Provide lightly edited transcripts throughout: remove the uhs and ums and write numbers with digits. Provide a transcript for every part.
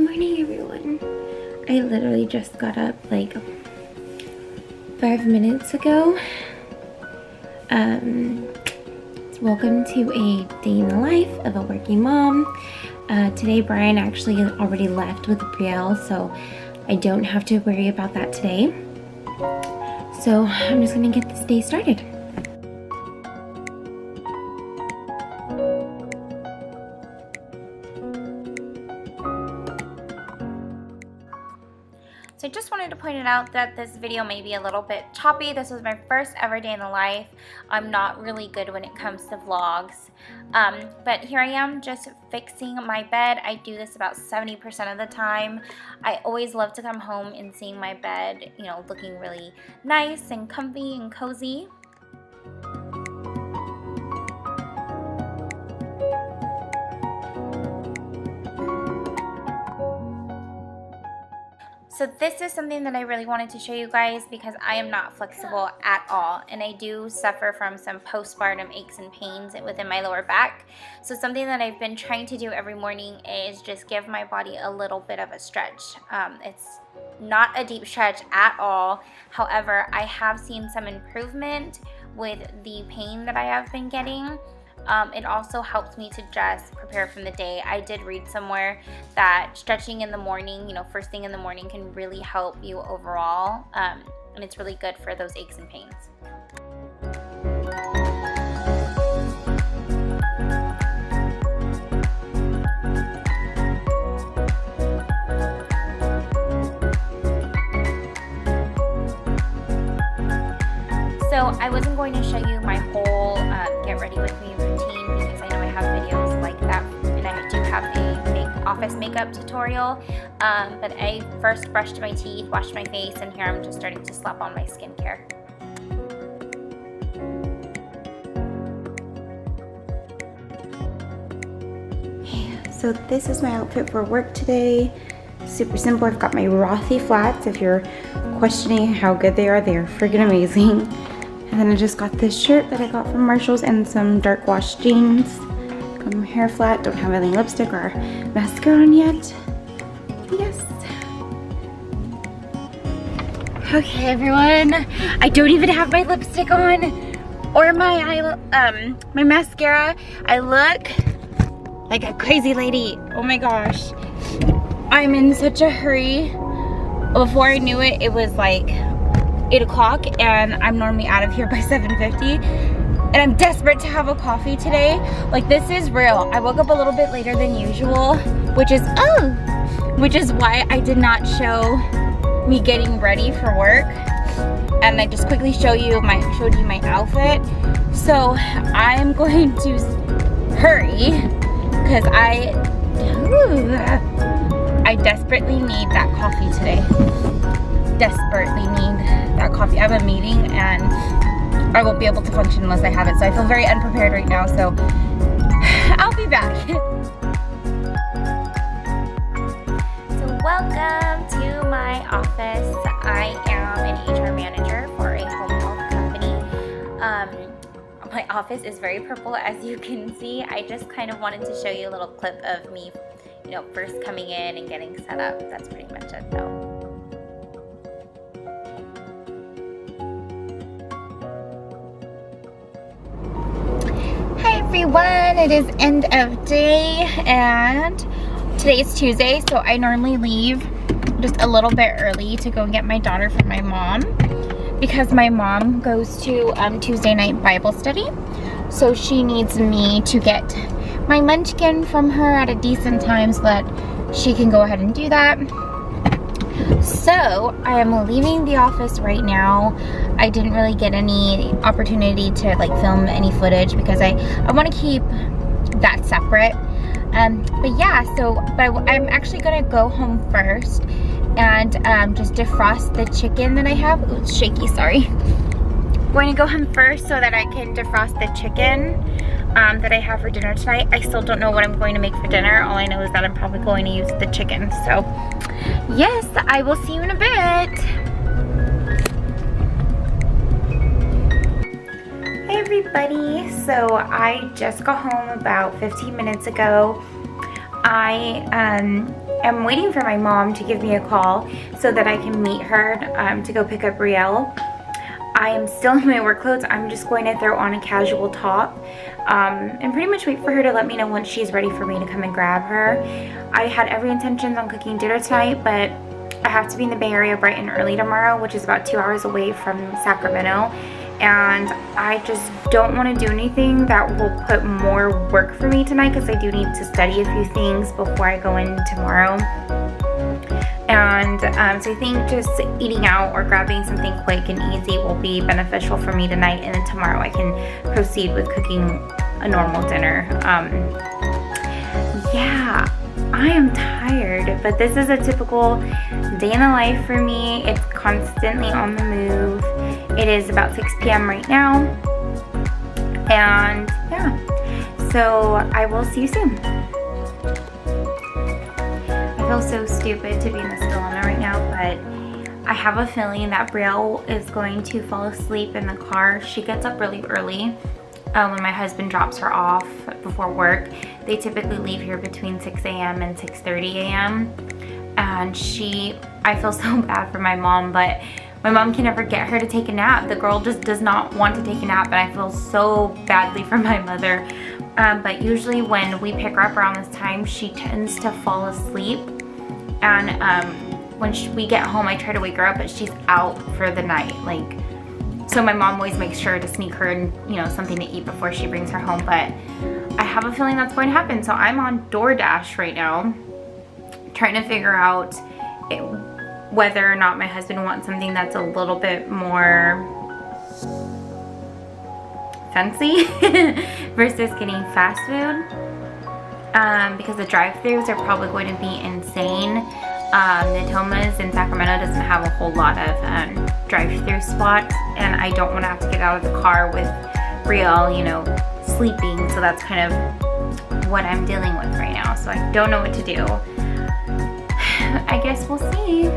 morning, everyone. I literally just got up like 5 minutes ago. Welcome to a day in the life of a working mom. Today Brian actually already left with Brielle, so I don't have to worry about that today. So I'm just gonna get this day started. So I just wanted to point it out that this video may be a little bit choppy. This was my first ever day in the life. I'm not really good when it comes to vlogs. But here I am just fixing my bed. I do this about 70% of the time. I always love to come home and seeing my bed, you know, looking really nice and comfy and cozy. So this is something that I really wanted to show you guys because I am not flexible at all, and I do suffer from some postpartum aches and pains within my lower back. So something that I've been trying to do every morning is just give my body a little bit of a stretch. It's not a deep stretch at all. However, I have seen some improvement with the pain that I have been getting. It also helps me to just prepare from the day. I did read somewhere that stretching in the morning, you know, first thing in the morning can really help you overall, and it's really good for those aches and pains. So I wasn't going to show you my whole get ready with me routine because I know I have videos like that, and I do have a office makeup tutorial, but I first brushed my teeth, washed my face, and here I'm just starting to slap on my skincare. So this is my outfit for work today. Super simple. I've got my Rothy flats. If you're questioning how good they are friggin' amazing. And then I just got this shirt that I got from Marshall's and some dark wash jeans. Got my hair flat. Don't have any lipstick or mascara on yet. Yes. Okay, everyone. I don't even have my lipstick on or my my mascara. I look like a crazy lady. Oh my gosh. I'm in such a hurry. Before I knew it, it was like 8 o'clock and I'm normally out of here by 7:50, and I'm desperate to have a coffee today. Like, this is real. I woke up a little bit later than usual, which is why I did not show me getting ready for work, and I just quickly showed you my outfit. So I'm going to hurry because I desperately need that coffee today. Desperately need that coffee. I have a meeting and I won't be able to function unless I have it, so I feel very unprepared right now, so I'll be back. So welcome to my office. I am an HR manager for a home health company. My office is very purple, as you can see. I just kind of wanted to show you a little clip of me, you know, first coming in and getting set up. That's pretty much it though. Everyone, it is end of day and today is Tuesday, so I normally leave just a little bit early to go get my daughter from my mom because my mom goes to Tuesday night Bible study, so she needs me to get my munchkin from her at a decent time so that she can go ahead and do that. So I am leaving the office right now. I didn't really get any opportunity to like film any footage because I want to keep that separate. But yeah, but I'm actually gonna go home first and just defrost the chicken that I have. Ooh, it's shaky, sorry. I'm going to go home first so that I can defrost the chicken that I have for dinner tonight. I still don't know what I'm going to make for dinner. All I know is that I'm probably going to use the chicken. So yes, I will see you in a bit. Hey everybody, so I just got home about 15 minutes ago. I am waiting for my mom to give me a call so that I can meet her to go pick up Brielle. I am still in my work clothes. I'm just going to throw on a casual top and pretty much wait for her to let me know once she's ready for me to come and grab her. I had every intention on cooking dinner tonight, but I have to be in the Bay Area bright and early tomorrow, which is about 2 hours away from Sacramento. And I just don't want to do anything that will put more work for me tonight, because I do need to study a few things before I go in tomorrow. And so I think just eating out or grabbing something quick and easy will be beneficial for me tonight, and then tomorrow I can proceed with cooking a normal dinner. Yeah, I am tired, but this is a typical day in the life for me. It's constantly on the move. It is about 6 p.m. right now, and yeah, so I will see you soon. I feel so stupid to be in this dilemma right now, but I have a feeling that Brielle is going to fall asleep in the car. She gets up really early when my husband drops her off before work. They typically leave here between 6 a.m. and 6:30 a.m. And I feel so bad for my mom, but my mom can never get her to take a nap. The girl just does not want to take a nap, and I feel so badly for my mother. But usually when we pick her up around this time, she tends to fall asleep. And when we get home, I try to wake her up, but she's out for the night. So my mom always makes sure to sneak her in, something to eat before she brings her home. But I have a feeling that's going to happen. So I'm on DoorDash right now, trying to figure out whether or not my husband wants something that's a little bit more fancy versus getting fast food, because the drive-thrus are probably going to be insane. Natoma's in Sacramento doesn't have a whole lot of drive-thru spots, and I don't want to have to get out of the car with Brielle, sleeping. So that's kind of what I'm dealing with right now. So I don't know what to do. I guess we'll see.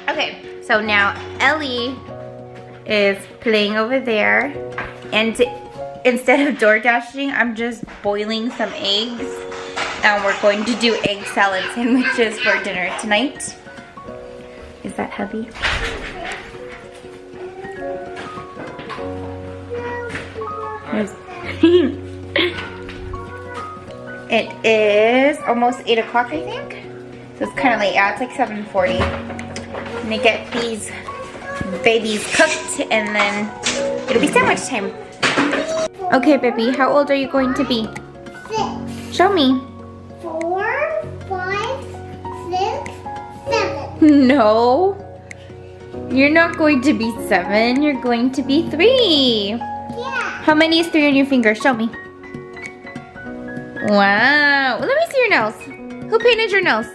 Okay, so now Ellie is playing over there, and instead of door dashing, I'm just boiling some eggs, and we're going to do egg salad sandwiches for dinner tonight. Is that heavy? It is almost 8 o'clock, I think. So it's kind of late. Yeah, it's like 7:40. I'm gonna get these babies cooked, and then it'll be sandwich time. Okay, baby, how old are you going to be? 6. Show me. 4, 5, 6, 7. No. You're not going to be 7. You're going to be 3. Yeah. How many is 3 on your finger? Show me. Wow. Let me see your nails. Who painted your nails?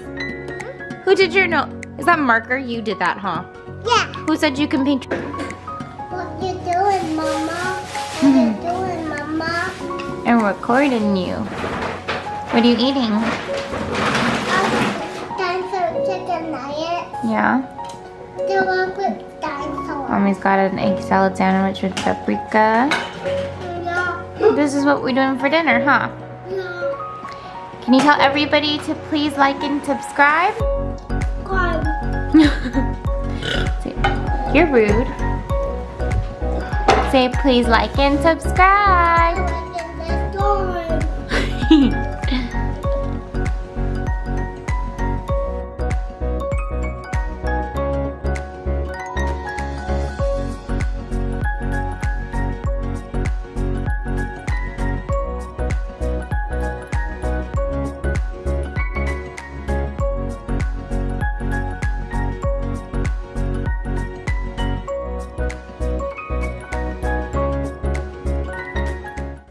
Who did your nails? Is that marker? You did that, huh? Yeah. Who said you can paint? What you doing, Mama? What you doing, Mama? I'm recording you. What are you eating? Dinosaur chicken nugget. Yeah. The one with dinosaur. Mommy's got an egg salad sandwich with paprika. Yeah. This is what we're doing for dinner, huh? Yeah. Can you tell everybody to please like and subscribe? God. You're rude. Say please like and subscribe.